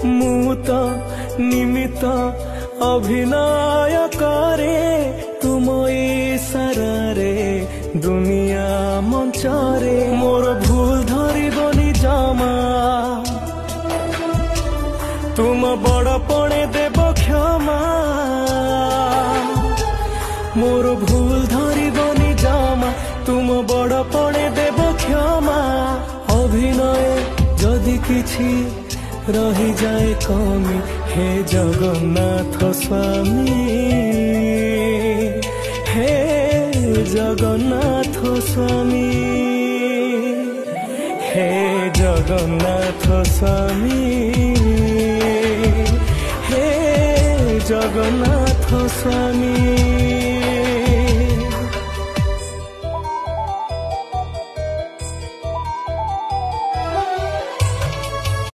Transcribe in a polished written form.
ମୁଁ ତ ନିମିତ ଅଭିନୟ କରେ ତୁମ ଇଶାରାରେ ଦୁନିଆ ମଞ୍ଚରେ। ମୋର ଭୁଲ ଧରିବନି ଜମା, ତୁମ ବଡ଼ପଣେ ଦେବ କ୍ଷମା। ମୋର ଭୁଲ ଧରିବନି ଜମା, ତୁମ ବଡ଼ପଣେ ଦେବ କ୍ଷମା। ଅଭିନୟ ଯଦି କିଛି ରହିଯାଏ କମି, हे जगन्नाथ स्वामी, हे जगन्नाथ स्वामी, हे जगन्नाथ स्वामी, हे जगन्नाथ स्वामी।